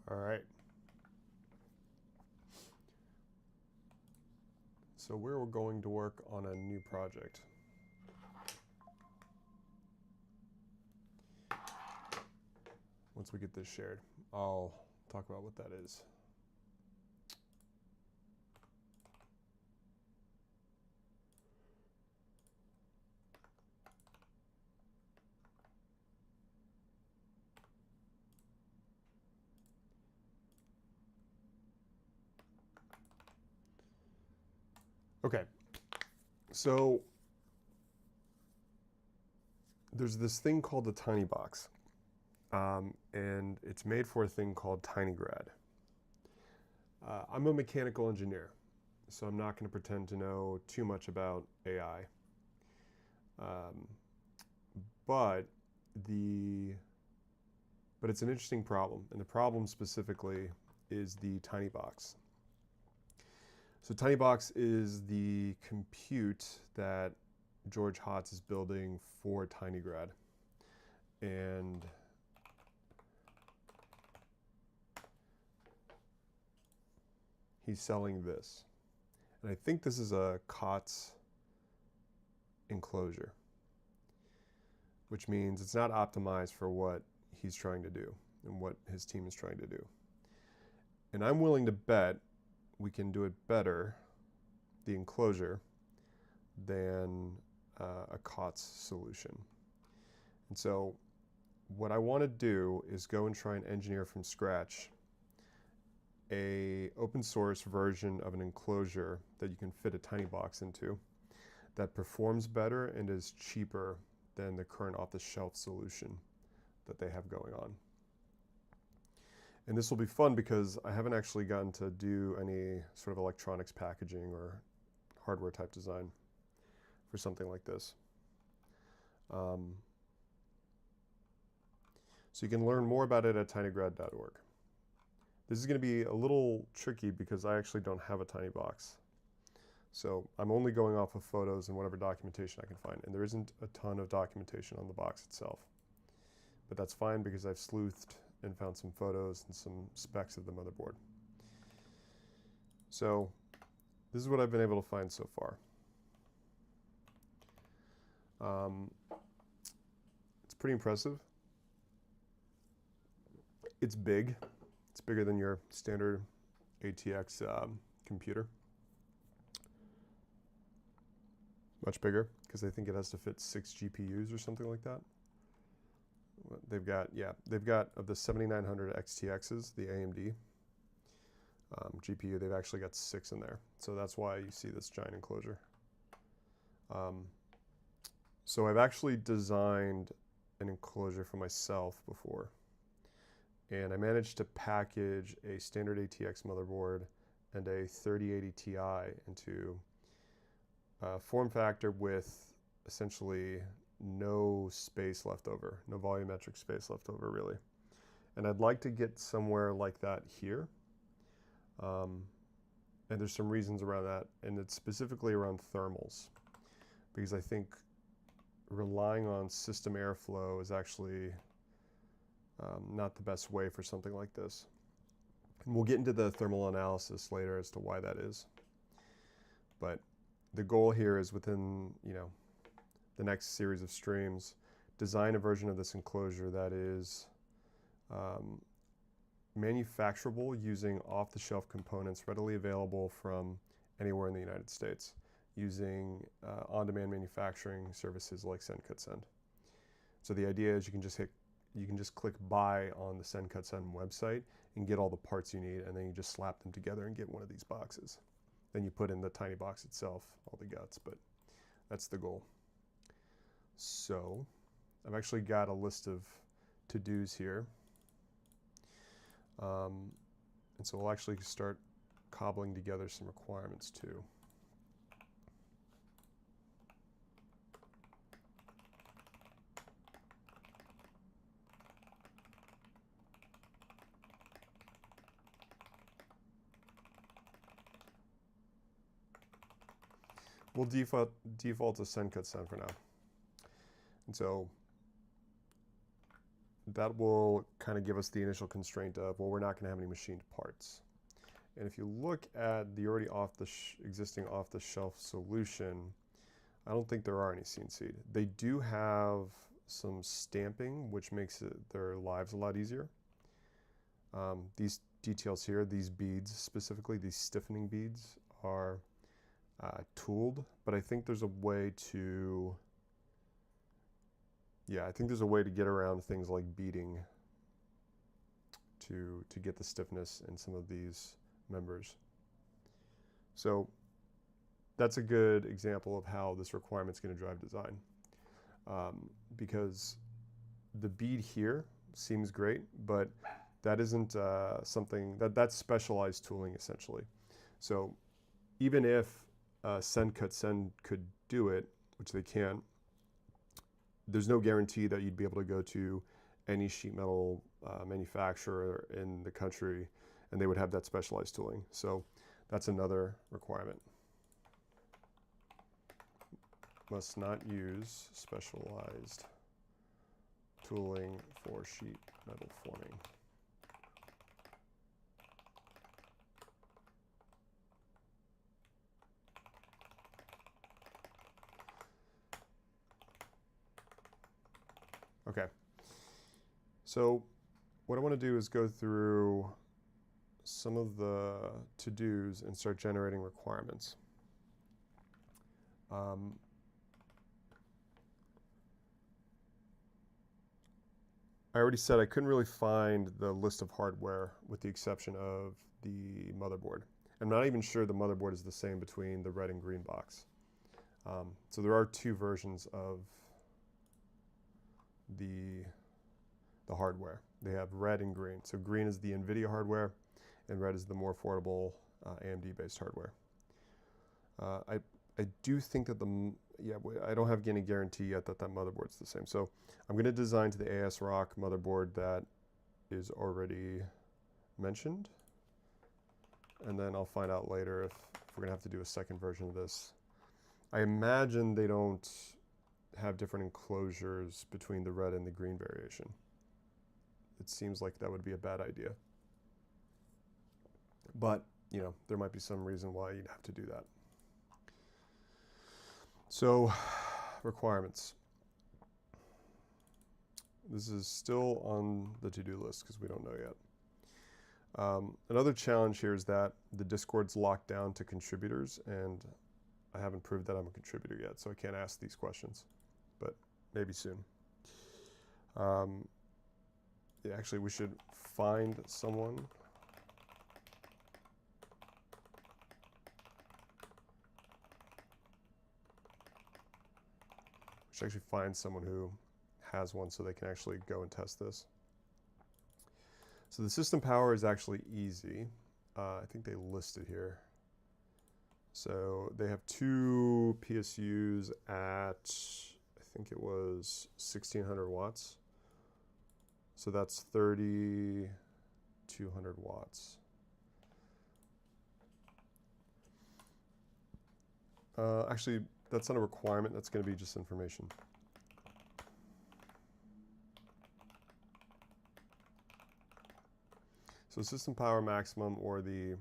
All right. So we're going to work on a new project. Once we get this shared, I'll talk about what that is. Okay, so there's this thing called the tinybox, and it's made for a thing called tinygrad. I'm a mechanical engineer, so I'm not going to pretend to know too much about AI. But it's an interesting problem, and the problem specifically is the tinybox. So tinybox is the compute that George Hotz is building for tinygrad, and he's selling this. And I think this is a COTS enclosure, which means it's not optimized for what he's trying to do and what his team is trying to do. And I'm willing to bet we can do it better, the enclosure, than a COTS solution. And so what I want to do is go and try and engineer from scratch a open source version of an enclosure that you can fit a tinybox into that performs better and is cheaper than the current off-the-shelf solution that they have going on. And this will be fun because I haven't actually gotten to do any sort of electronics packaging or hardware type design for something like this. So you can learn more about it at tinygrad.org. This is going to be a little tricky because I actually don't have a tinybox. So I'm only going off of photos and whatever documentation I can find. And there isn't a ton of documentation on the box itself. But that's fine because I've sleuthed and found some photos and some specs of the motherboard. So this is what I've been able to find so far. It's pretty impressive. It's big. It's bigger than your standard ATX computer. Much bigger, because I think it has to fit 6 GPUs or something like that. They've got of the 7900 XTXs, the AMD GPU, they've actually got 6 in there. So that's why you see this giant enclosure. So I've actually designed an enclosure for myself before. And I managed to package a standard ATX motherboard and a 3080 Ti into a form factor with essentially no space left over, no volumetric space left over really. And I'd like to get somewhere like that here. And there's some reasons around that, and it's specifically around thermals, because I think relying on system airflow is actually not the best way for something like this. And we'll get into the thermal analysis later as to why that is. But the goal here is within, the next series of streams, design a version of this enclosure that is manufacturable using off-the-shelf components readily available from anywhere in the United States using on-demand manufacturing services like SendCutSend. So the idea is you can just click buy on the SendCutSend website and get all the parts you need, and then you just slap them together and get one of these boxes. Then you put in the tinybox itself, all the guts, but that's the goal. So I've actually got a list of to-dos here. And so we'll actually start cobbling together some requirements too. We'll default to SendCutSend for now. And so that will kind of give us the initial constraint of, well, we're not going to have any machined parts. And if you look at the already existing off-the-shelf solution, I don't think there are any CNC'd. They do have some stamping, which makes their lives a lot easier. These details here, these beads specifically, these stiffening beads, are tooled, but I think there's a way to, I think there's a way to get around things like beading to get the stiffness in some of these members. So that's a good example of how this requirement is going to drive design, because the bead here seems great, but that isn't something that's specialized tooling essentially. So even if Send could do it, which they can, there's no guarantee that you'd be able to go to any sheet metal manufacturer in the country and they would have that specialized tooling. So that's another requirement. Must not use specialized tooling for sheet metal forming. Okay, so what I want to do is go through some of the to-dos and start generating requirements. I already said I couldn't really find the list of hardware with the exception of the motherboard. I'm not even sure the motherboard is the same between the red and green box. So there are two versions of the hardware. They have red and green. So green is the NVIDIA hardware, and red is the more affordable AMD-based hardware. I do think that I don't have any guarantee yet that motherboard's the same. So I'm going to design to the ASRock motherboard that is already mentioned, and then I'll find out later if we're going to have to do a second version of this. I imagine they don't have different enclosures between the red and the green variation. It seems like that would be a bad idea. But, there might be some reason why you'd have to do that. So, requirements. This is still on the to-do list because we don't know yet. Another challenge here is that the Discord's locked down to contributors, and I haven't proved that I'm a contributor yet, so I can't ask these questions, but maybe soon. Actually, we should find someone. We should actually find someone who has one so they can actually go and test this. So the system power is actually easy. I think they list it here. So they have two PSUs at, I think it was 1600 watts. So that's 3200 watts. Actually, that's not a requirement. That's going to be just information. So system power maximum, or the,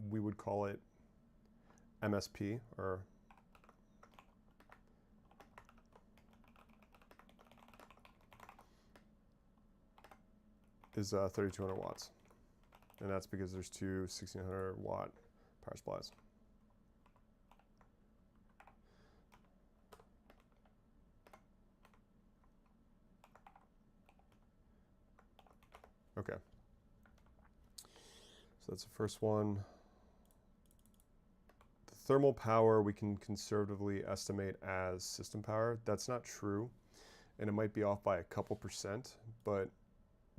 we would call it MSP, or is 3200 watts. And that's because there's two 1600 watt power supplies. Okay. So that's the first one. The thermal power we can conservatively estimate as system power. That's not true, and it might be off by a couple %, but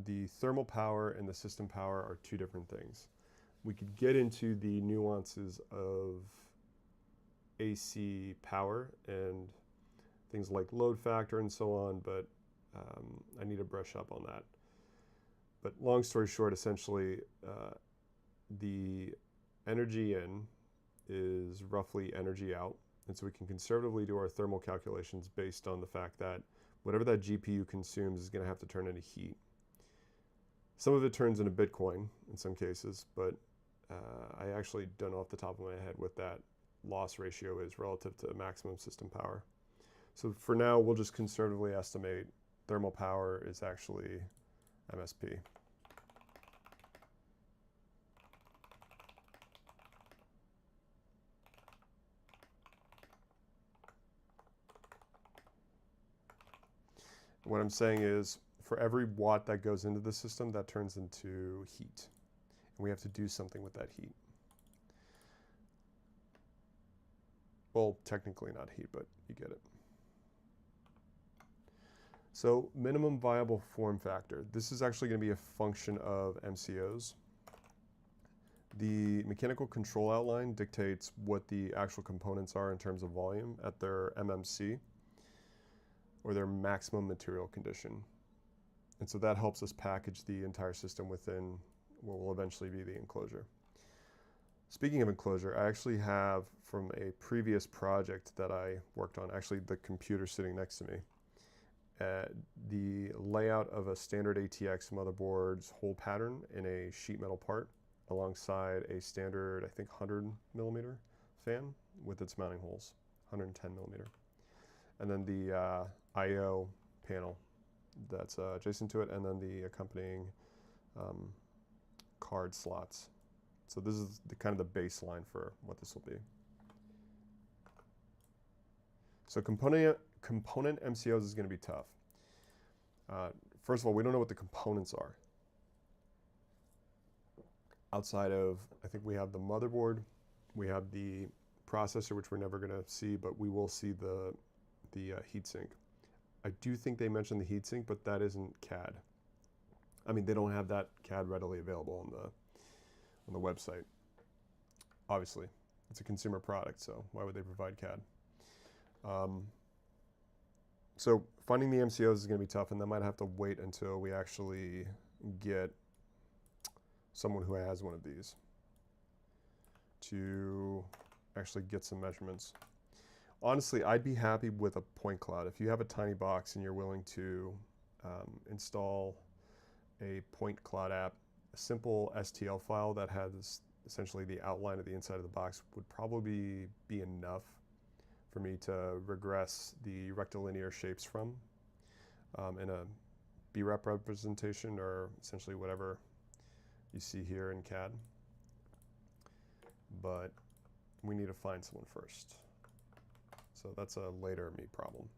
the thermal power and the system power are two different things. We could get into the nuances of AC power and things like load factor and so on, but I need to brush up on that. But long story short, essentially, the energy in is roughly energy out. And so we can conservatively do our thermal calculations based on the fact that whatever that GPU consumes is going to have to turn into heat. Some of it turns into Bitcoin in some cases, but I actually don't know off the top of my head what that loss ratio is relative to maximum system power. So for now, we'll just conservatively estimate thermal power is actually MSP. What I'm saying is, for every watt that goes into the system, that turns into heat. And we have to do something with that heat. Well, technically not heat, but you get it. So minimum viable form factor. This is actually going to be a function of MCOs. The mechanical control outline dictates what the actual components are in terms of volume at their MMC, or their maximum material condition. And so that helps us package the entire system within what will eventually be the enclosure. Speaking of enclosure, I actually have from a previous project that I worked on, actually the computer sitting next to me, the layout of a standard ATX motherboard's hole pattern in a sheet metal part alongside a standard, I think 100mm fan with its mounting holes, 110mm. And then the I/O panel that's adjacent to it, and then the accompanying card slots. So this is the kind of the baseline for what this will be. So component MCOs is going to be tough. First of all, we don't know what the components are. Outside of, I think we have the motherboard, we have the processor, which we're never going to see, but we will see the heatsink. I do think they mentioned the heatsink, but that isn't CAD. I mean, they don't have that CAD readily available on the website. Obviously, it's a consumer product, so why would they provide CAD? So finding the MCOs is going to be tough, and that might have to wait until we actually get someone who has one of these to actually get some measurements. Honestly, I'd be happy with a point cloud. If you have a tinybox and you're willing to install a point cloud app, a simple STL file that has essentially the outline of the inside of the box would probably be enough for me to regress the rectilinear shapes from in a BREP representation, or essentially whatever you see here in CAD. But we need to find someone first. So that's a later me problem.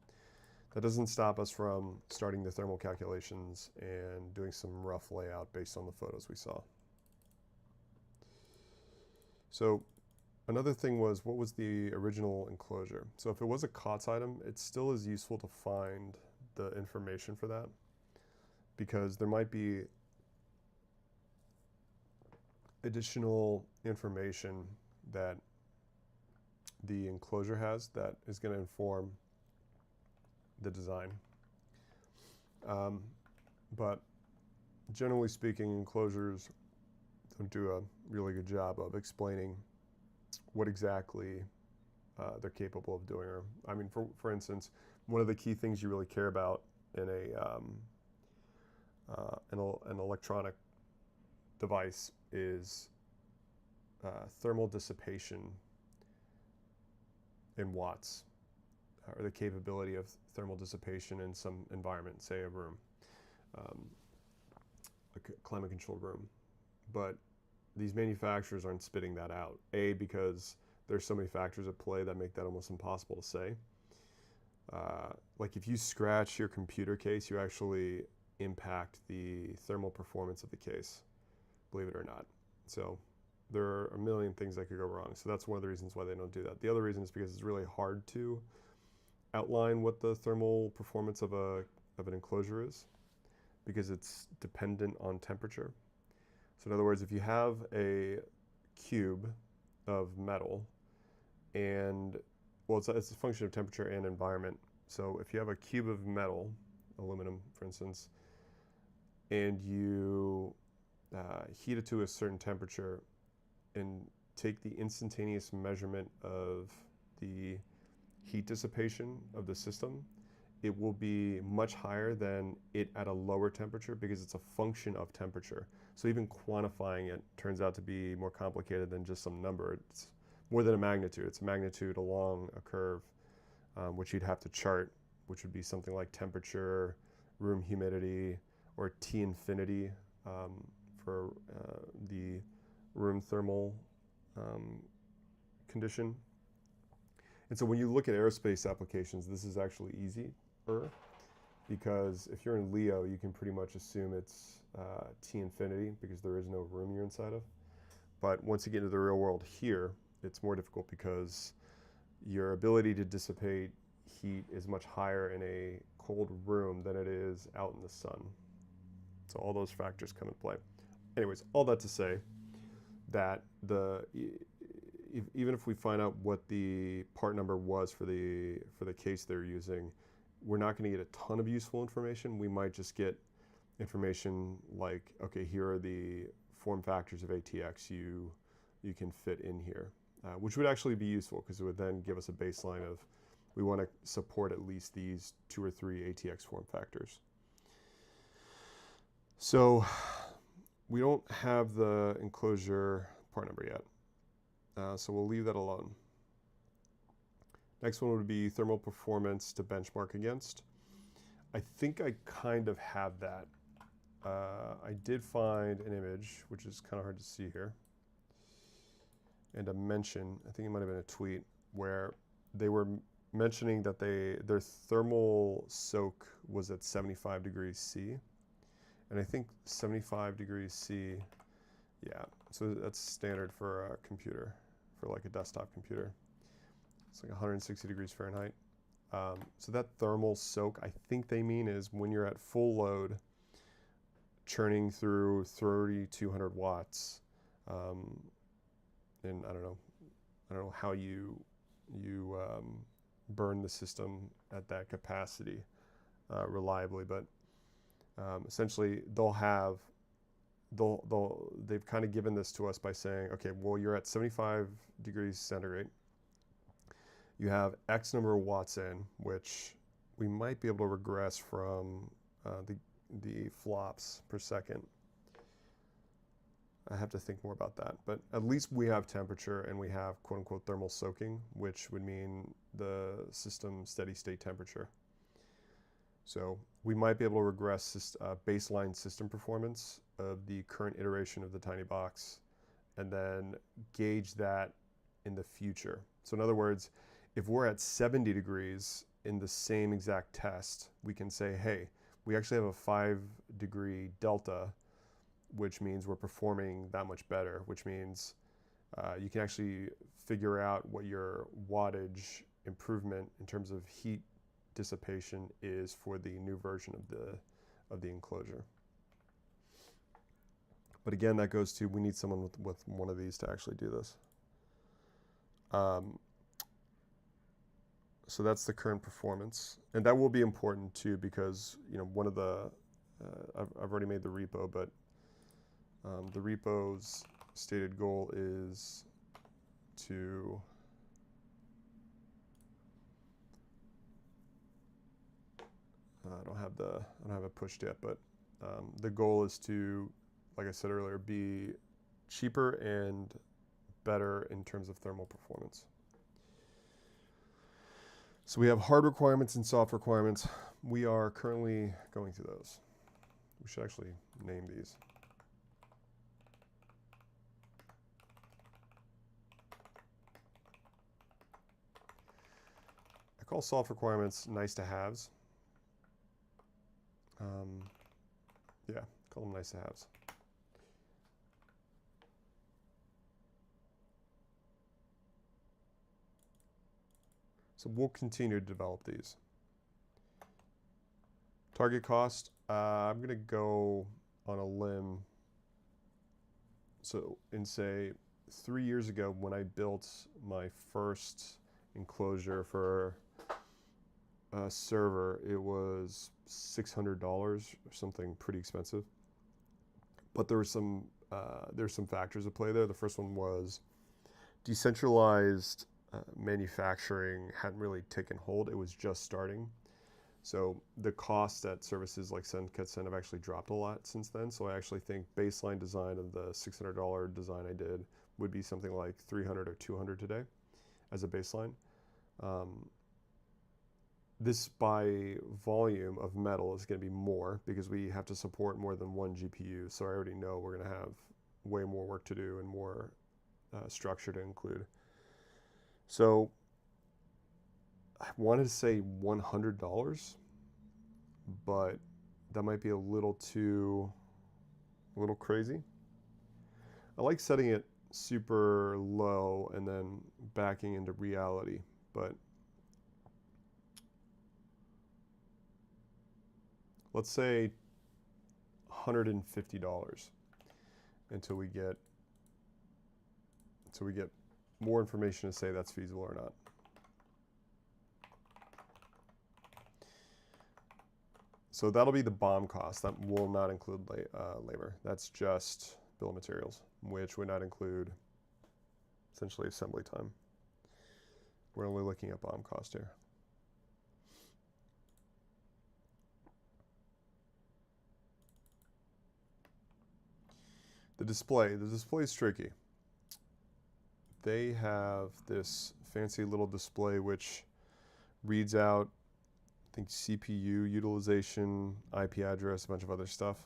That doesn't stop us from starting the thermal calculations and doing some rough layout based on the photos we saw. So another thing was, what was the original enclosure? So if it was a COTS item, it still is useful to find the information for that, because there might be additional information that the enclosure has that is going to inform the design. But generally speaking, enclosures don't do a really good job of explaining what exactly they're capable of doing. Or, I mean, for instance, one of the key things you really care about in an electronic device is thermal dissipation in watts, or the capability of thermal dissipation in some environment, say a room, a climate-controlled room. But these manufacturers aren't spitting that out. A, because there's so many factors at play that make that almost impossible to say. Like if you scratch your computer case, you actually impact the thermal performance of the case, believe it or not. So there are a million things that could go wrong. So that's one of the reasons why they don't do that. The other reason is because it's really hard to outline what the thermal performance of an enclosure is, because it's dependent on temperature. So in other words, if you have a cube of metal, and well, it's a function of temperature and environment. So if you have a cube of metal, aluminum for instance, and you heat it to a certain temperature and take the instantaneous measurement of the heat dissipation of the system, it will be much higher than it at a lower temperature because it's a function of temperature. So even quantifying it turns out to be more complicated than just some number. It's more than a magnitude. It's a magnitude along a curve, which you'd have to chart, which would be something like temperature, room humidity, or T infinity for the room thermal condition. And so when you look at aerospace applications, this is actually easier because if you're in Leo, you can pretty much assume it's T infinity because there is no room you're inside of. But once you get into the real world here, it's more difficult because your ability to dissipate heat is much higher in a cold room than it is out in the sun. So all those factors come into play. Anyways, all that to say that even if we find out what the part number was for the case they're using, we're not going to get a ton of useful information. We might just get information like, okay, here are the form factors of ATX you can fit in here, which would actually be useful because it would then give us a baseline of we want to support at least these 2 or 3 ATX form factors. So we don't have the enclosure part number yet. So we'll leave that alone. Next one would be thermal performance to benchmark against. I think I kind of have that. I did find an image, which is kind of hard to see here, and a mention, I think it might have been a tweet, where they were mentioning that their thermal soak was at 75 degrees C. And I think 75 degrees C, yeah, so that's standard for a computer, for like a desktop computer. It's like 160 degrees Fahrenheit. So that thermal soak, I think they mean is when you're at full load, churning through 3,200 watts. And I don't know how you burn the system at that capacity reliably, but essentially they've kind of given this to us by saying, okay, well, you're at 75 degrees centigrade. You have X number of watts in, which we might be able to regress from the flops per second. I have to think more about that, but at least we have temperature and we have quote unquote thermal soaking, which would mean the system steady state temperature. So we might be able to regress baseline system performance of the current iteration of the tinybox and then gauge that in the future. So in other words, if we're at 70 degrees in the same exact test, we can say, hey, we actually have a 5-degree delta, which means we're performing that much better, which means you can actually figure out what your wattage improvement in terms of heat dissipation is for the new version of the enclosure. But again, that goes to, we need someone with one of these to actually do this. So that's the current performance, and that will be important too because one of the I've already made the repo, but the repo's stated goal is to I don't have it pushed yet, but the goal is to, like I said earlier, be cheaper and better in terms of thermal performance. So we have hard requirements and soft requirements. We are currently going through those. We should actually name these. I call soft requirements nice to haves. Yeah, call them nice to haves. So we'll continue to develop these. Target cost, I'm going to go on a limb. So, and say 3 years ago when I built my first enclosure for a server, it was $600 or something pretty expensive. But there's some factors at play there. The first one was decentralized manufacturing hadn't really taken hold. It was just starting. So the cost at services like SendCutSend have actually dropped a lot since then. So I actually think baseline design of the $600 design I did would be something like 300 or 200 today as a baseline. This by volume of metal is going to be more because we have to support more than one GPU. So I already know we're going to have way more work to do and more structure to include. So I wanted to say $100, but that might be a little crazy. I like setting it super low and then backing into reality, but let's say $150 until we get more information to say that's feasible or not. So that'll be the BOM cost. That will not include labor. That's just bill of materials, which would not include essentially assembly time. We're only looking at BOM cost here. The display is tricky. They have this fancy little display which reads out, I think, CPU utilization, IP address, a bunch of other stuff,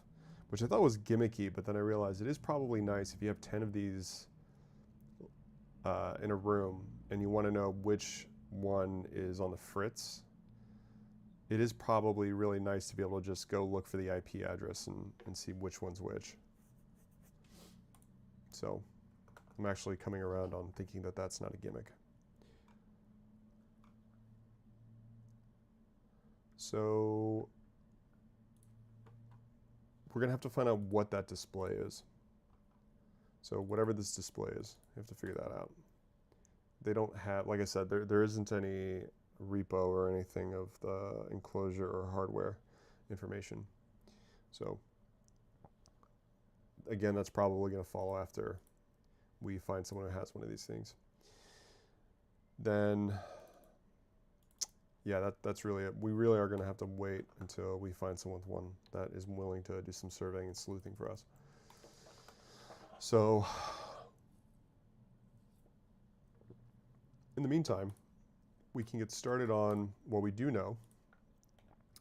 which I thought was gimmicky, but then I realized it is probably nice if you have 10 of these in a room and you want to know which one is on the fritz. It is probably really nice to be able to just go look for the IP address and see which one's which. So I'm actually coming around on thinking that that's not a gimmick. So we're going to have to find out what that display is. So whatever this display is, you have to figure that out. They don't have, like I said, there isn't any repo or anything of the enclosure or hardware information. So again, that's probably going to follow after we find someone who has one of these things. Then, yeah, that's really it. We really are going to have to wait until we find someone with one that is willing to do some surveying and sleuthing for us. So in the meantime, we can get started on what we do know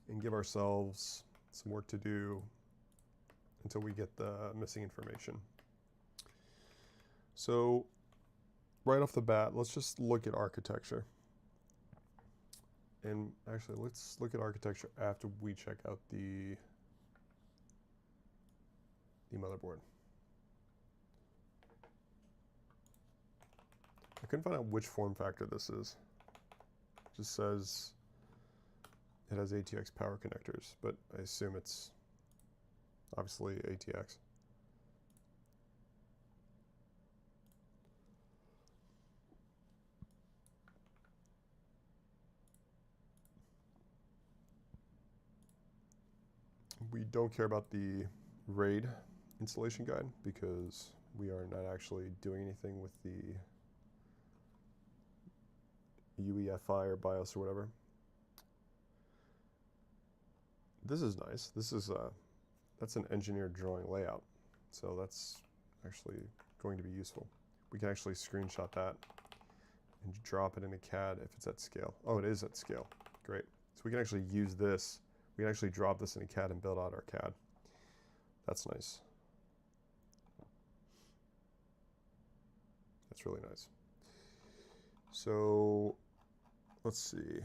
and give ourselves some work to do until we get the missing information. So right off the bat, let's just look at architecture. And actually, let's look at architecture after we check out the motherboard. I couldn't find out which form factor this is. It just says it has ATX power connectors, but I assume it's obviously ATX. We don't care about the RAID installation guide because we are not actually doing anything with the UEFI or BIOS or whatever. This is nice. This is that's an engineered drawing layout, so that's actually going to be useful. We can actually screenshot that and drop it into CAD if it's at scale. Oh, it is at scale. Great. So we can actually use this. We can actually drop this into CAD and build out our CAD. That's nice. That's really nice. So let's see.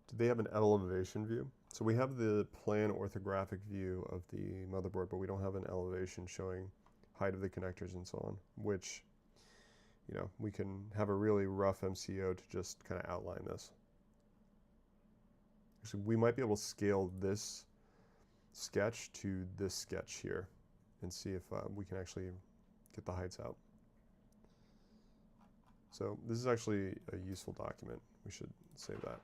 Do they have an elevation view? So we have the plan orthographic view of the motherboard, but we don't have an elevation showing height of the connectors and so on, which, you know, we can have a really rough MCO to just kind of outline this. Actually, we might be able to scale this sketch to this sketch here and see if we can actually get the heights out. So this is actually a useful document. We should save that.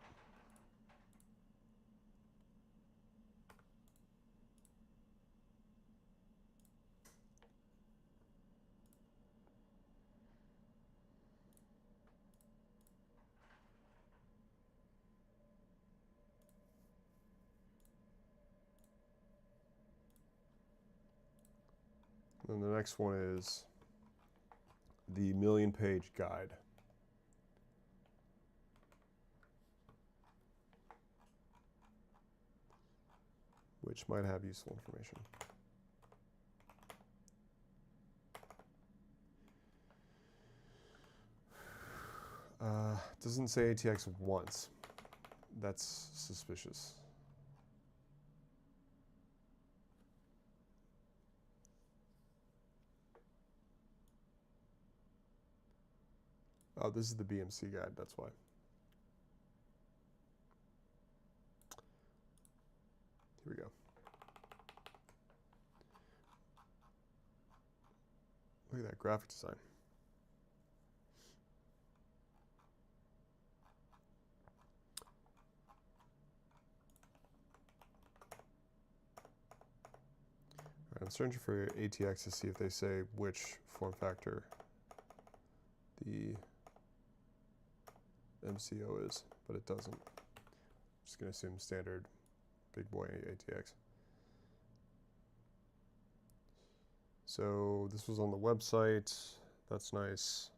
And the next one is the million-page guide. Which might have useful information. Doesn't say ATX once. That's suspicious. Oh, this is the BMC guide, that's why. Here we go. Look at that graphic design. All right, I'm searching for ATX to see if they say which form factor the MCO is, but it doesn't. I'm just going to assume standard big boy ATX. So this was on the website. That's nice.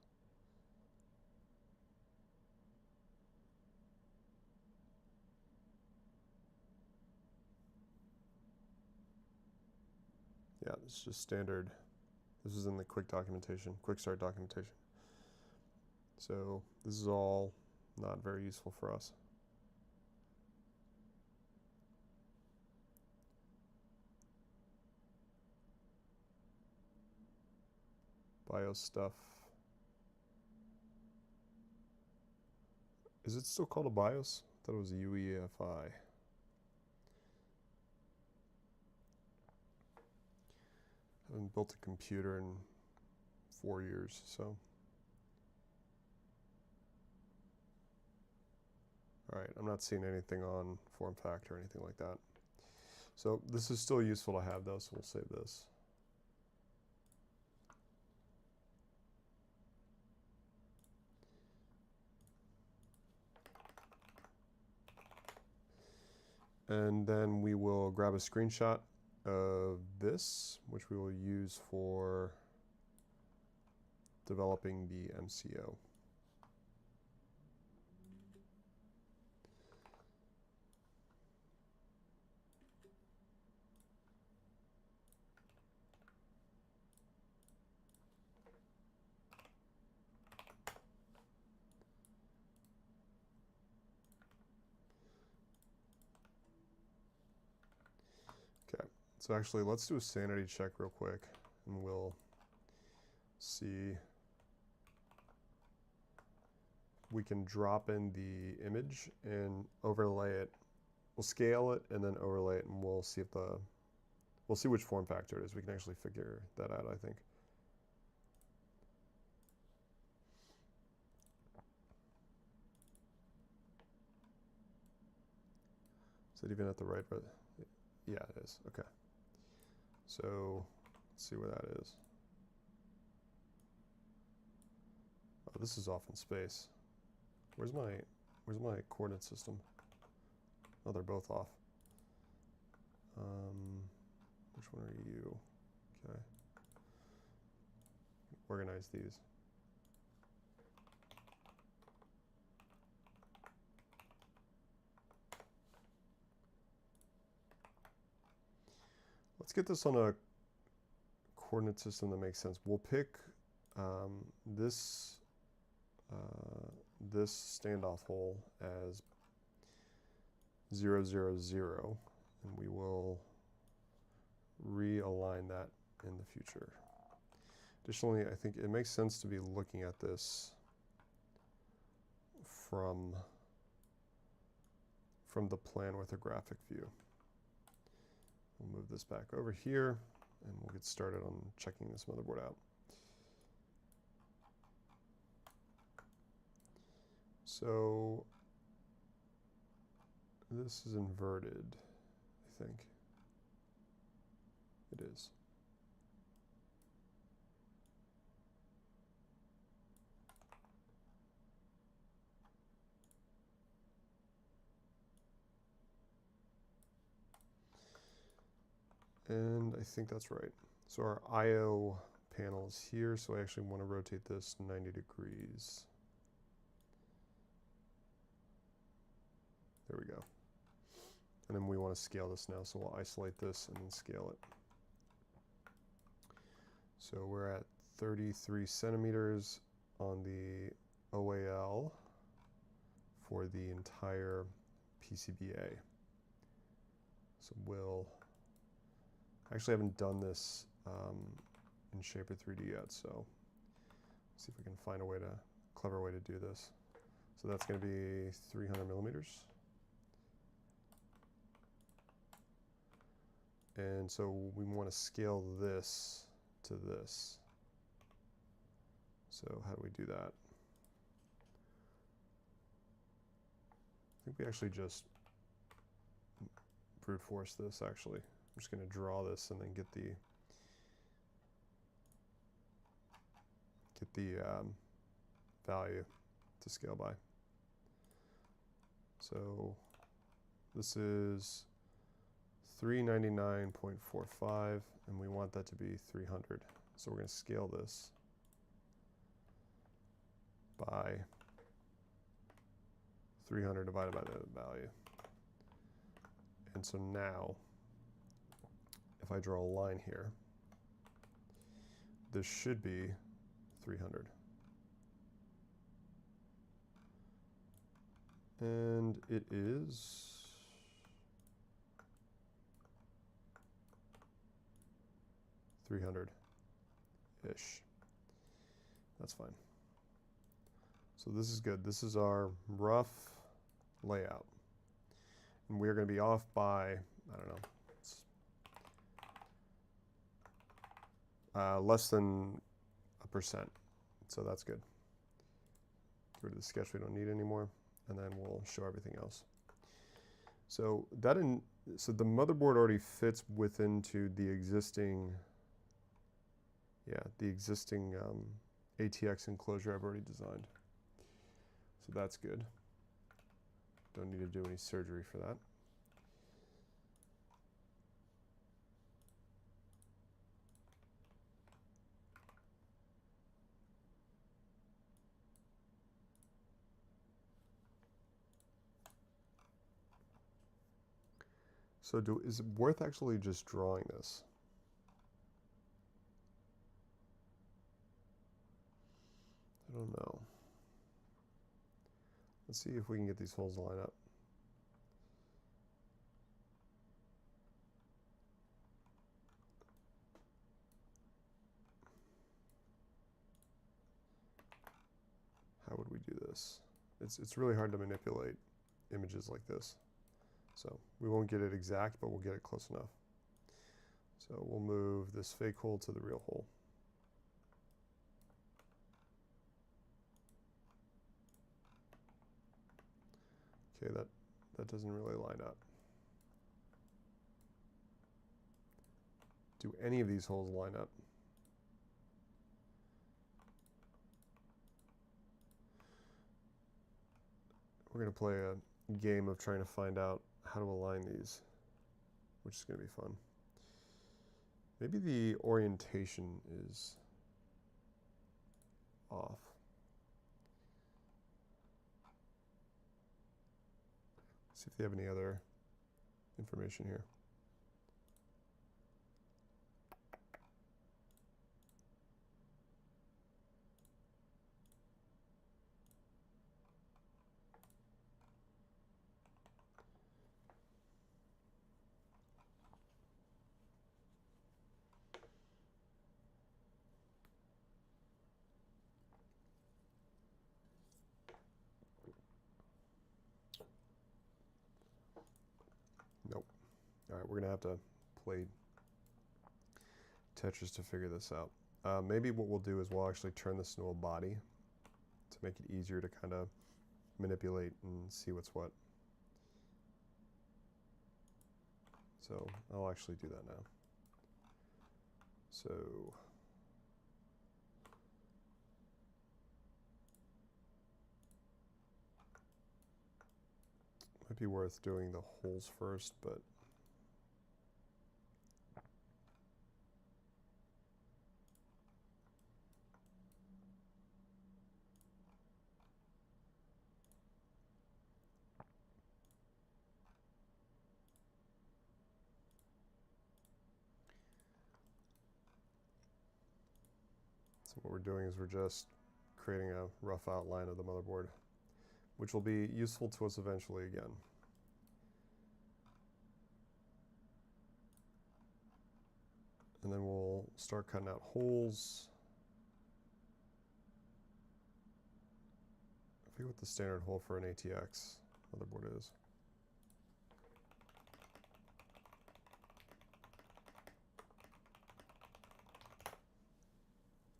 Yeah, it's just standard. This is in the quick documentation, quick start documentation. So this is all not very useful for us. BIOS stuff. Is it still called a BIOS? I thought it was a UEFI. I haven't built a computer in 4 years, so. All right, I'm not seeing anything on form factor or anything like that. So this is still useful to have though, so we'll save this. And then we will grab a screenshot of this, which we will use for developing the MCO. Okay, so actually let's do a sanity check real quick and we'll see. We can drop in the image and overlay it. We'll scale it and then overlay it, and we'll see if we'll see which form factor it is. We can actually figure that out, I think. Is it even at the right? Yeah, it is. Okay. So let's see where that is. Oh, this is off in space. Where's my coordinate system? Oh, they're both off. Which one are you? Okay. Organize these. Let's get this on a coordinate system that makes sense. We'll pick this standoff hole as 0, 0, 0, and we will realign that in the future. Additionally, I think it makes sense to be looking at this from the plan with a graphic view. We'll move this back over here, and we'll get started on checking this motherboard out. So this is inverted, I think. It is. And I think that's right. So our I/O panel is here, so I actually want to rotate this 90 degrees. There we go. And then we want to scale this now, so we'll isolate this and then scale it. So we're at 33 centimeters on the OAL for the entire PCBA. So we'll, actually haven't done this in Shaper 3D yet, so see if we can find a way to, clever way to do this. So that's going to be 300 millimeters. And so we want to scale this to this. So how do we do that? I think we actually just brute force this actually. I'm just going to draw this and then get the value to scale by. So this is 399.45 and we want that to be 300. So we're going to scale this by 300 divided by the value. And so now, if I draw a line here, this should be 300. And it is 300-ish. That's fine. So this is good. This is our rough layout. And we're going to be off by, I don't know, less than 1%. So that's good. Get rid of the sketch we don't need anymore, and then we'll show everything else. So so the motherboard already fits within the existing, ATX enclosure I've already designed. So that's good. Don't need to do any surgery for that. So is it worth actually just drawing this? I don't know. Let's see if we can get these holes to line up. How would we do this? It's really hard to manipulate images like this. So we won't get it exact, but we'll get it close enough. So we'll move this fake hole to the real hole. Okay, that doesn't really line up. Do any of these holes line up? We're going to play a game of trying to find out how to align these, which is going to be fun. Maybe the orientation is off. See if they have any other information here. Nope. All right, we're going to have to play Tetris to figure this out. Maybe what we'll do is we'll actually turn this into a body to make it easier to kind of manipulate and see what's what. So I'll actually do that now. So might be worth doing the holes first, but So what we're doing is we're just creating a rough outline of the motherboard, which will be useful to us eventually again. And then we'll start cutting out holes. I forget what the standard hole for an ATX motherboard is.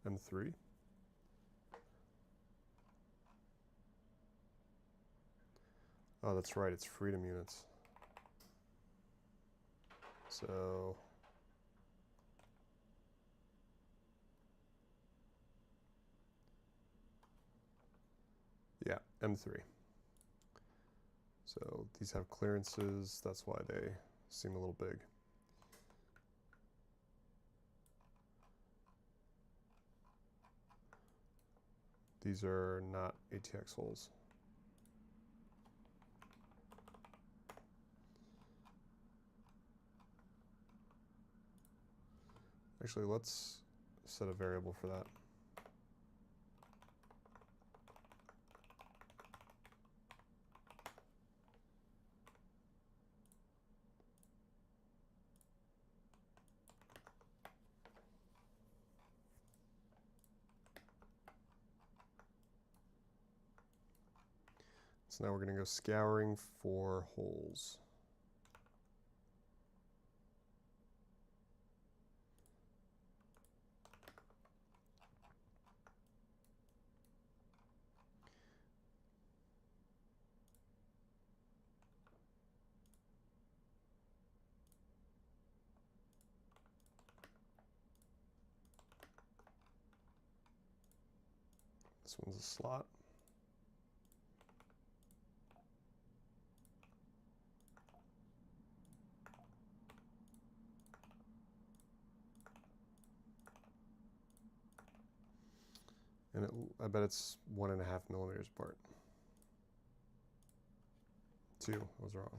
M3. Oh, that's right, it's freedom units. So yeah, M3. So these have clearances, that's why they seem a little big. These are not ATX holes. Actually, let's set a variable for that. So now we're going to go scouring for holes. This one's a slot. And I bet it's 1.5 millimeters apart. 2, I was wrong.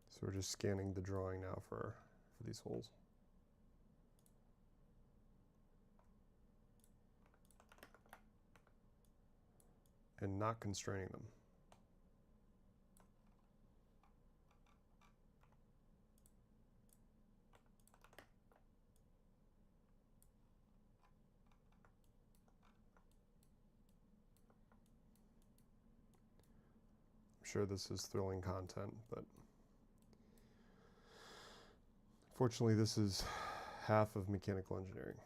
So we're just scanning the drawing now for these holes. And not constraining them. I'm sure this is thrilling content, but fortunately this is half of mechanical engineering.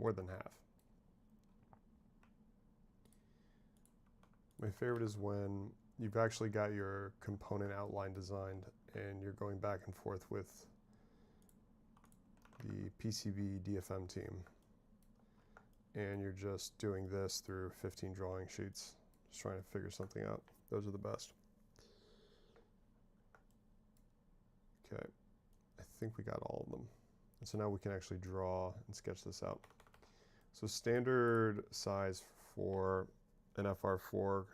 More than half. My favorite is when you've actually got your component outline designed and you're going back and forth with the PCB DFM team. And you're just doing this through 15 drawing sheets, just trying to figure something out. Those are the best. Okay, I think we got all of them. And so now we can actually draw and sketch this out. So standard size for an FR4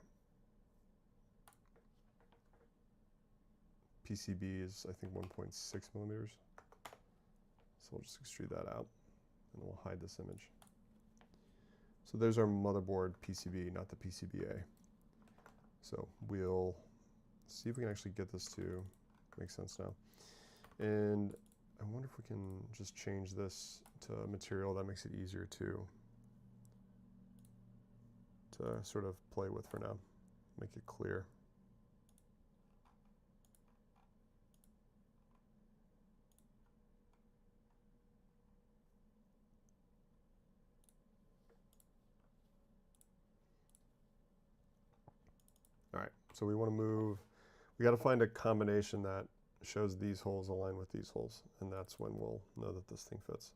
PCB is, I think, 1.6 millimeters. So we'll just extrude that out, and we'll hide this image. So there's our motherboard PCB, not the PCBA. So we'll see if we can actually get this to make sense now. And I wonder if we can just change this to a material that makes it easier to sort of play with for now, make it clear. All right, so we want to move, we got to find a combination that shows these holes align with these holes, and that's when we'll know that this thing fits.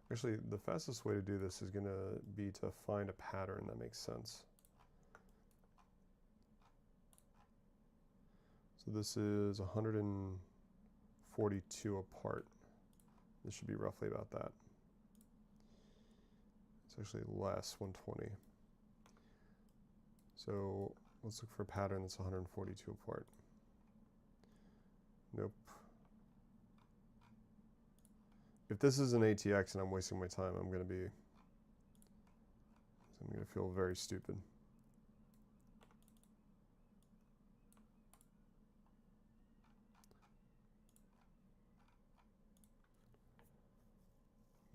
Actually, the fastest way to do this is going to be to find a pattern that makes sense. So this is 142 apart. This should be roughly about that. It's actually less, 120. So let's look for a pattern that's 142 apart. Nope. If this is an ATX and I'm wasting my time, I'm going to feel very stupid.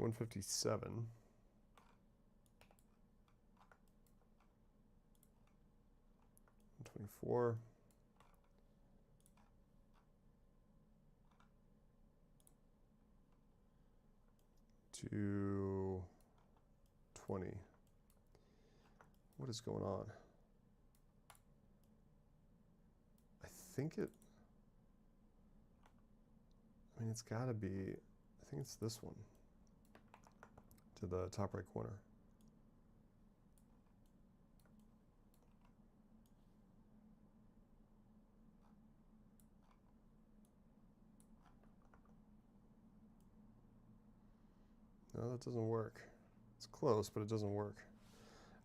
$157. 124. 220. What is going on? I think it's got to be, I think it's this one to the top right corner. No, that doesn't work. It's close, but it doesn't work.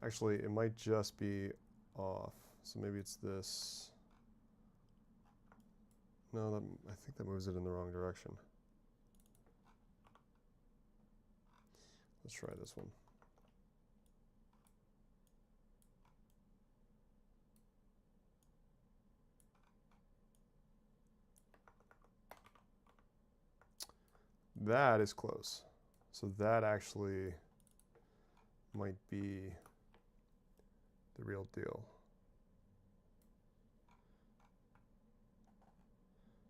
Actually, it might just be off. So maybe it's this. No, I think that moves it in the wrong direction. Let's try this one. That is close. So that actually might be the real deal.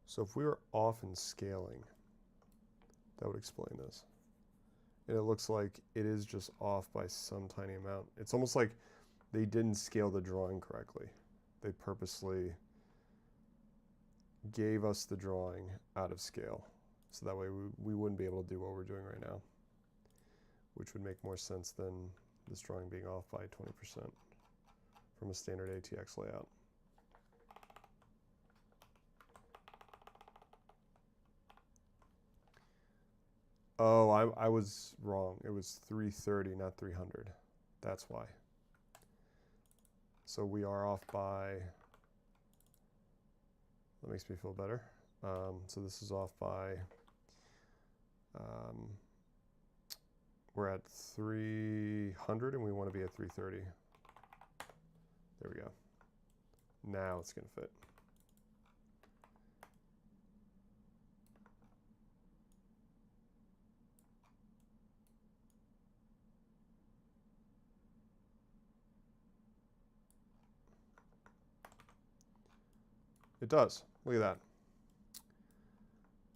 So if we were off in scaling, that would explain this. And it looks like it is just off by some tiny amount. It's almost like they didn't scale the drawing correctly. They purposely gave us the drawing out of scale. So that way we wouldn't be able to do what we're doing right now, which would make more sense than this drawing being off by 20% from a standard ATX layout. Oh, I was wrong. It was 330, not 300. That's why. So we are off by, that makes me feel better. So this is off by, we're at 300 and we want to be at 330. There we go. Now it's going to fit. It does. Look at that.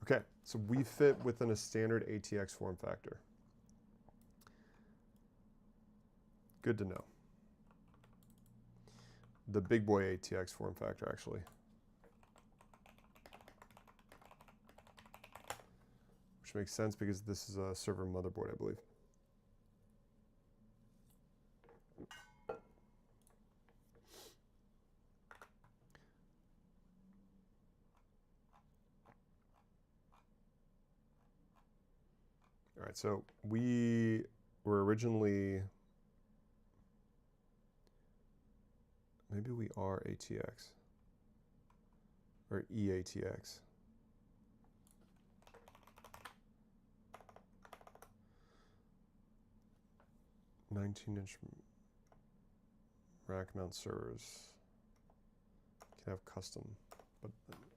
Okay, so we fit within a standard ATX form factor. Good to know. The big boy ATX form factor, actually. Which makes sense because this is a server motherboard, I believe. All right, so we were originally, maybe we are ATX or EATX. "19-inch rack mount servers can have custom," but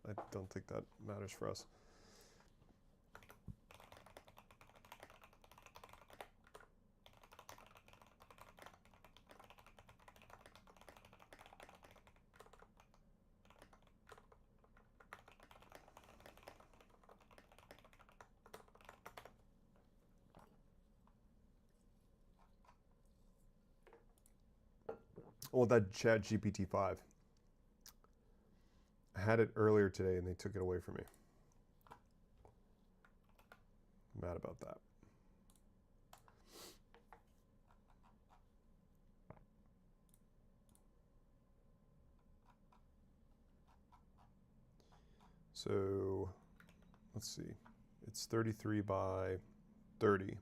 I don't think that matters for us. Well, that ChatGPT-5. I had it earlier today and they took it away from me. I'm mad about that. So let's see, it's 33 by 30.5.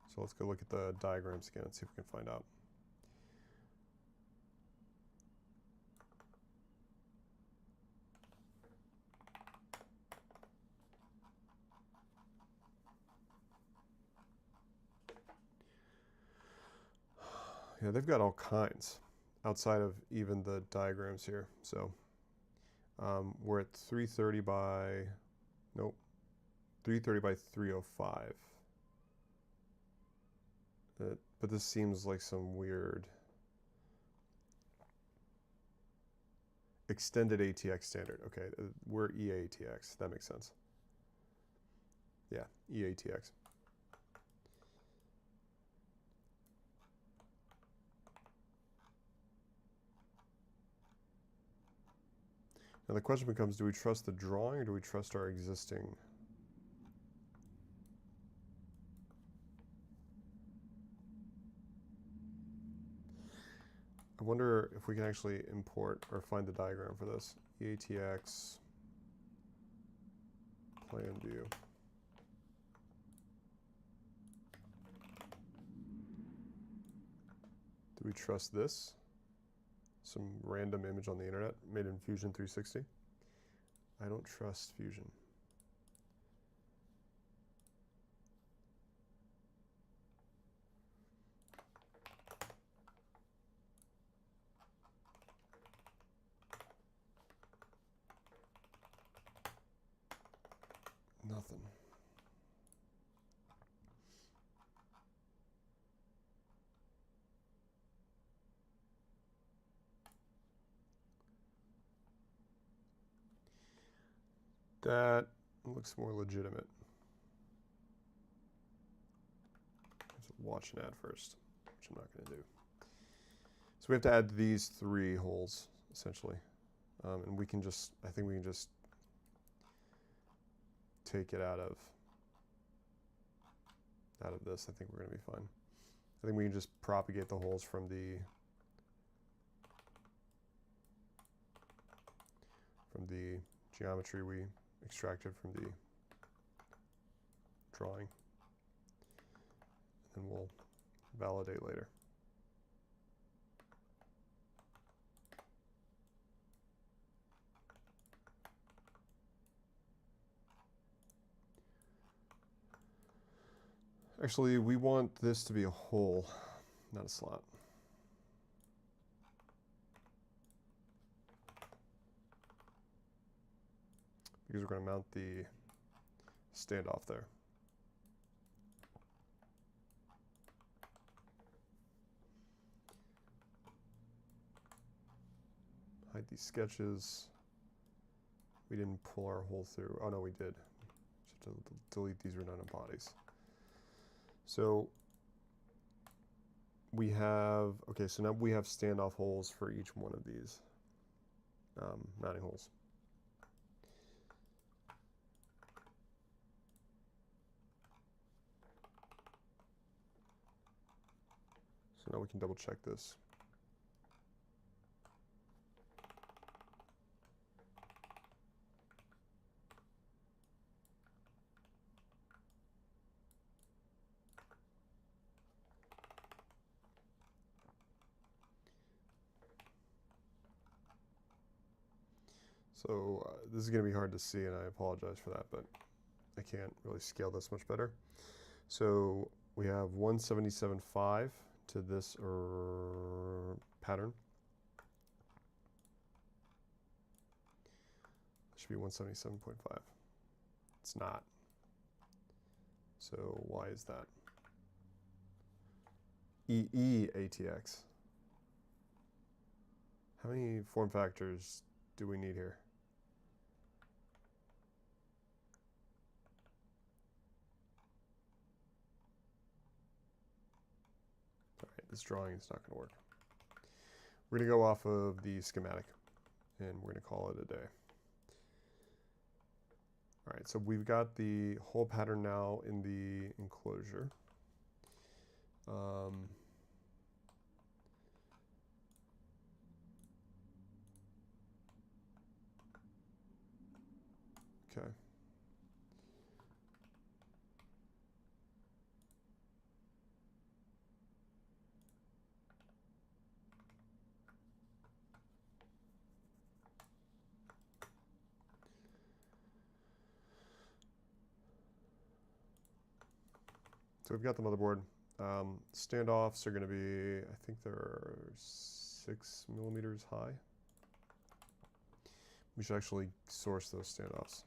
So let's go look at the diagrams again and see if we can find out. Yeah, they've got all kinds outside of even the diagrams here. So we're at 330 by, nope, 330 by 305. But this seems like some weird extended ATX standard. Okay, we're EATX. That makes sense. Yeah, EATX. Now the question becomes, do we trust the drawing or do we trust our existing? I wonder if we can actually import or find the diagram for this. EATX plan view. Do we trust this? Some random image on the internet made in Fusion 360. I don't trust Fusion. Nothing. That looks more legitimate. Let's watch an ad first, which I'm not going to do. So we have to add these 3 holes, essentially. And we can just, I think we can just take it out of this. I think we're going to be fine. I think we can just propagate the holes from the geometry we extracted from the drawing, and we'll validate later. Actually, we want this to be a hole, not a slot. Because we're going to mount the standoff there. Hide these sketches. We didn't pull our hole through. Oh no, we did. Just have to delete these redundant bodies. So we have, okay, so now we have standoff holes for each one of these mounting holes. So now we can double check this. So this is going to be hard to see, and I apologize for that, but I can't really scale this much better. So we have 177.5 to this pattern. It should be 177.5. It's not. So why is that? EEATX. How many form factors do we need here? All right, this drawing is not going to work. We're going to go off of the schematic, and we're going to call it a day. All right, so we've got the whole pattern now in the enclosure. Okay. So we've got the motherboard. Standoffs are going to be, I think they're 6 millimeters high. We should actually source those standoffs.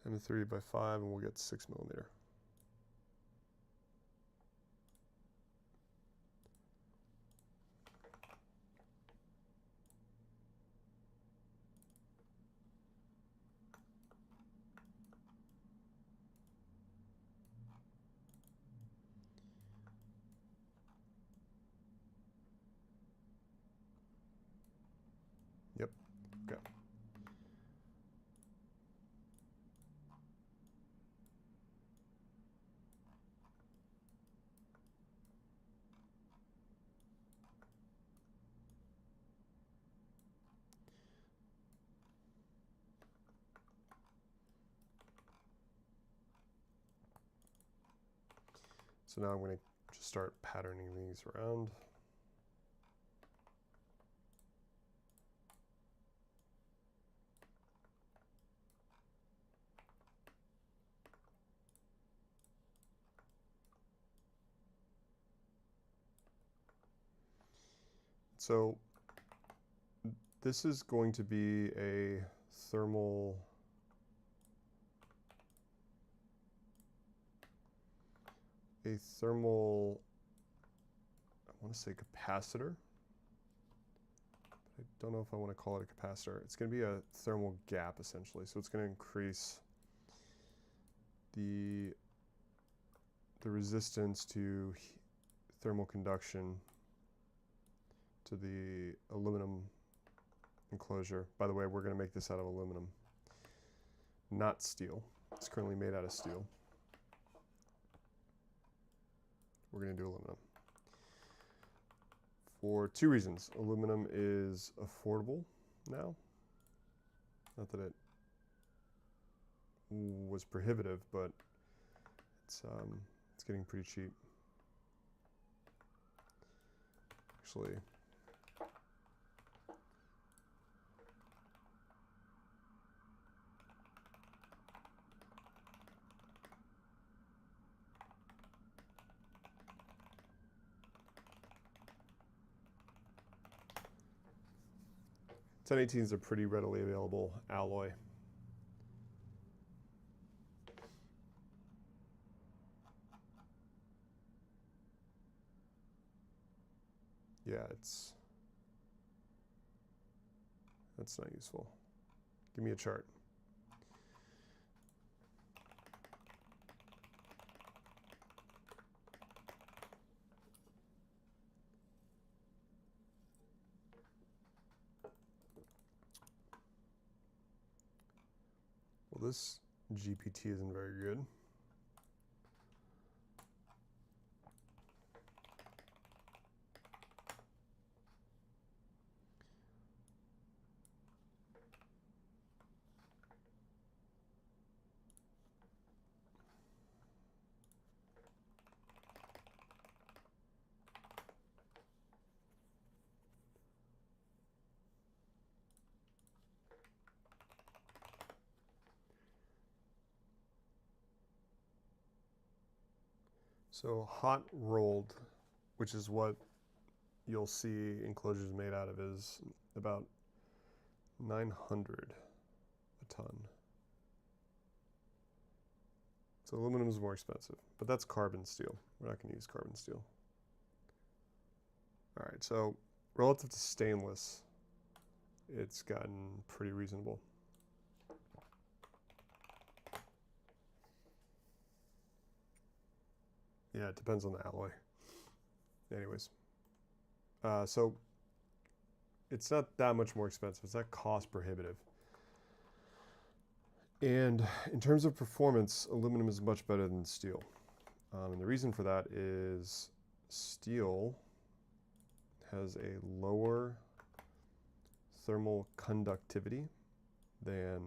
M3x5, and we'll get 6 millimeter. Yep. Okay. So now I'm going to just start patterning these around. So this is going to be a thermal I want to say capacitor. I don't know if I want to call it a capacitor. It's going to be a thermal gap essentially. So it's going to increase the resistance to thermal conduction to the aluminum enclosure. By the way, we're going to make this out of aluminum, not steel. It's currently made out of steel. We're going to do aluminum. For 2 reasons. Aluminum is affordable now. Not that it was prohibitive, but it's getting pretty cheap. Actually, .1018 is a pretty readily available alloy. Yeah, that's not useful. Give me a chart. Well, this GPT isn't very good. So hot rolled, which is what you'll see enclosures made out of, is about 900 a ton. So aluminum is more expensive, but that's carbon steel. We're not going to use carbon steel. All right, so relative to stainless, it's gotten pretty reasonable. Yeah, it depends on the alloy. Anyways, so it's not that much more expensive. It's not cost prohibitive. And in terms of performance, aluminum is much better than steel. And the reason for that is steel has a lower thermal conductivity than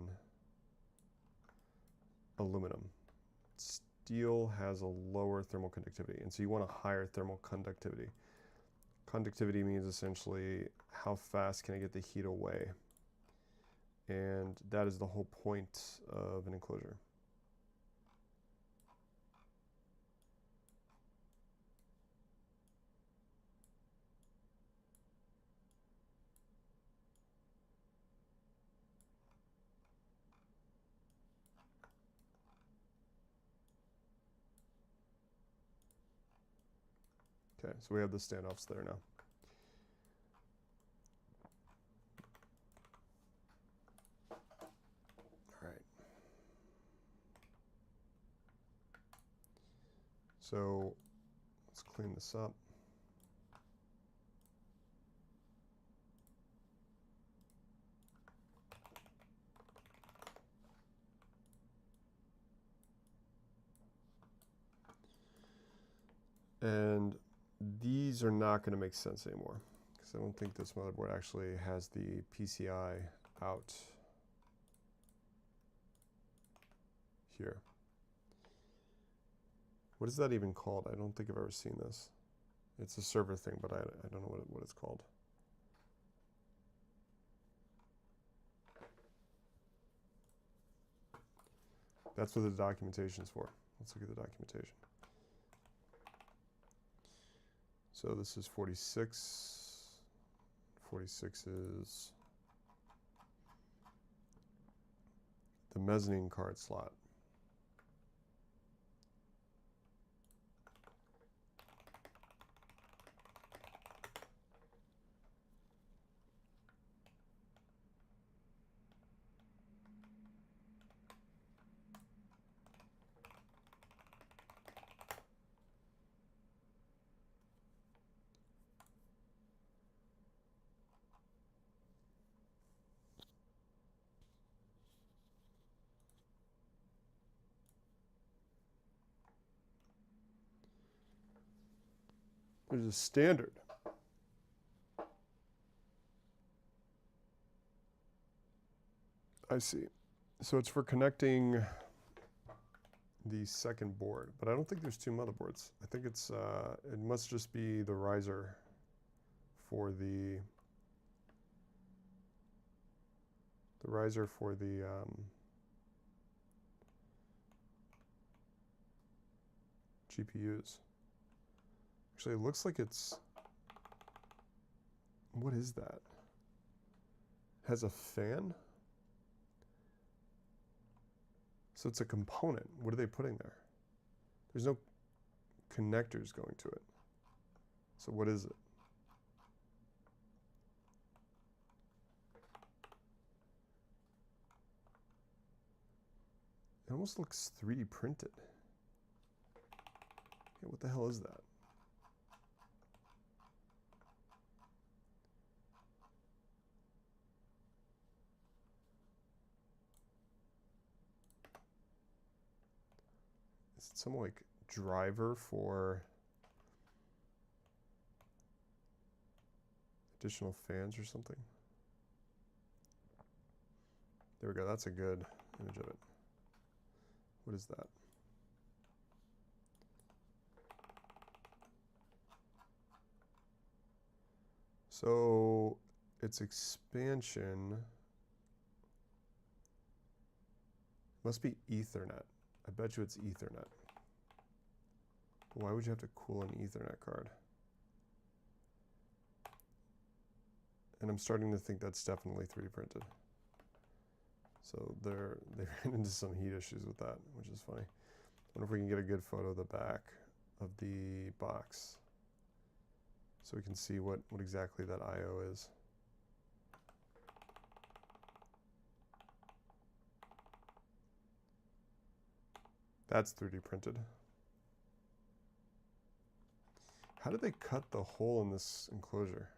aluminum. Steel has a lower thermal conductivity, and so you want a higher thermal conductivity. Conductivity means essentially how fast can I get the heat away, and that is the whole point of an enclosure. Okay, so we have the standoffs there now. All right. So let's clean this up. And these are not going to make sense anymore because I don't think this motherboard actually has the PCI out here. What is that even called? I don't think I've ever seen this. It's a server thing, but I don't know what it's called. That's what the documentation is for. Let's look at the documentation. So this is 46. 46 is the mezzanine card slot. There's a standard. I see. So it's for connecting the second board, but I don't think there's two motherboards. I think it's it must just be the riser for the GPUs. Actually, it looks like it's, what is that? Has a fan? So it's a component. What are they putting there? There's no connectors going to it. So what is it? It almost looks 3D printed. Yeah, what the hell is that? Is it some like driver for additional fans or something? There we go. That's a good image of it. What is that? So its expansion must be Ethernet. I bet you it's Ethernet. Why would you have to cool an Ethernet card? And I'm starting to think that's definitely 3D printed. So they ran into some heat issues with that, which is funny. I wonder if we can get a good photo of the back of the box so we can see what exactly that I/O is. That's 3D printed. How did they cut the hole in this enclosure?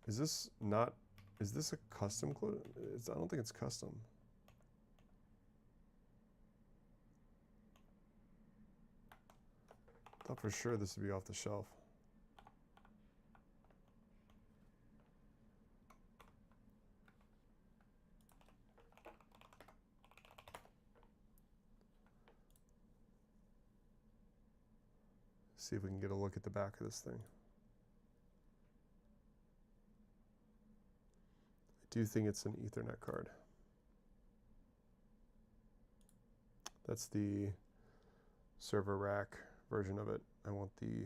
Is this a custom closure? I don't think it's custom. Thought for sure this would be off the shelf. See if we can get a look at the back of this thing. I do think it's an Ethernet card. That's the server rack version of it. I want the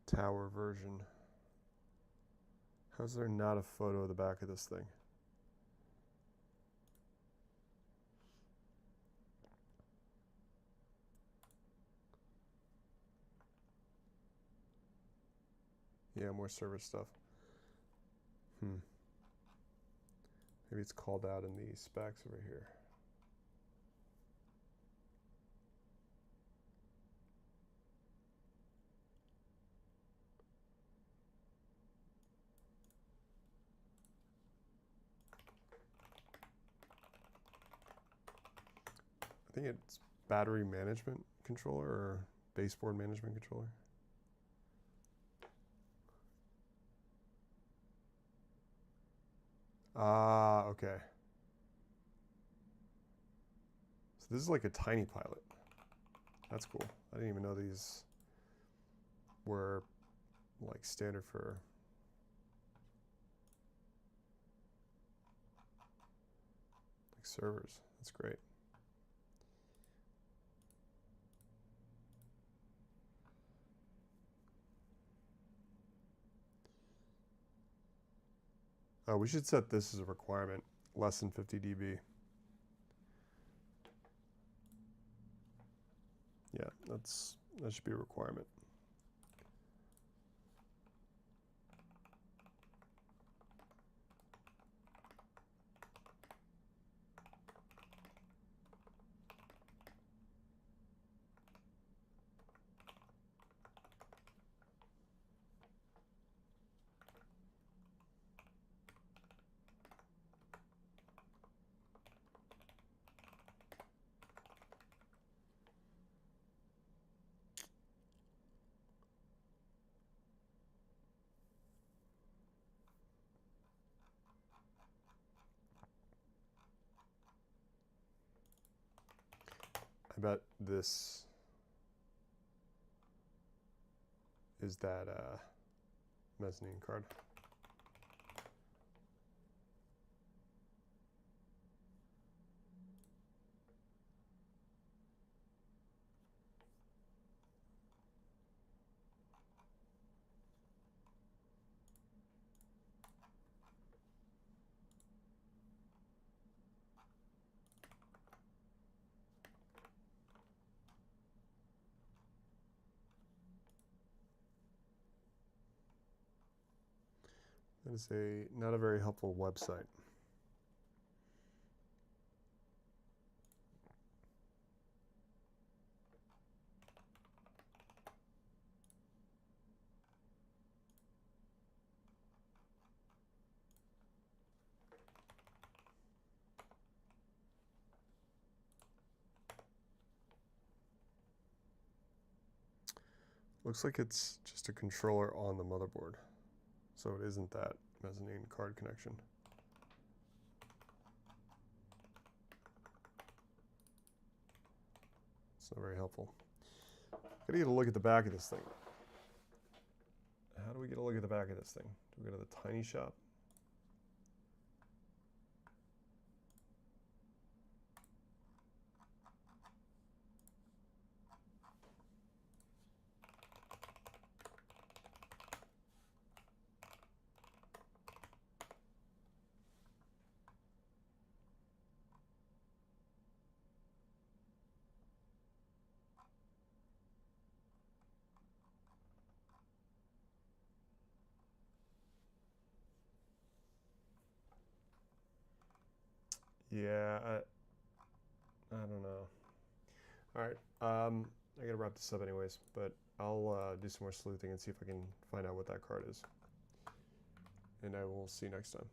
tower version. How's there not a photo of the back of this thing? Yeah, more server stuff. Maybe it's called out in the specs over here. I think it's battery management controller or baseboard management controller. Ah, okay. So this is like a tiny pilot. That's cool. I didn't even know these were like standard for like servers. That's great. Oh, we should set this as a requirement, less than 50 dB. Yeah, that should be a requirement. I bet this is that mezzanine card. That is not a very helpful website. Looks like it's just a controller on the motherboard, so it isn't that mezzanine card connection. It's not very helpful. Gotta get a look at the back of this thing. How do we get a look at the back of this thing? Do we go to the tiny shop? Yeah, I don't know. All right, I gotta wrap this up anyways, but I'll do some more sleuthing and see if I can find out what that card is. And I will see you next time.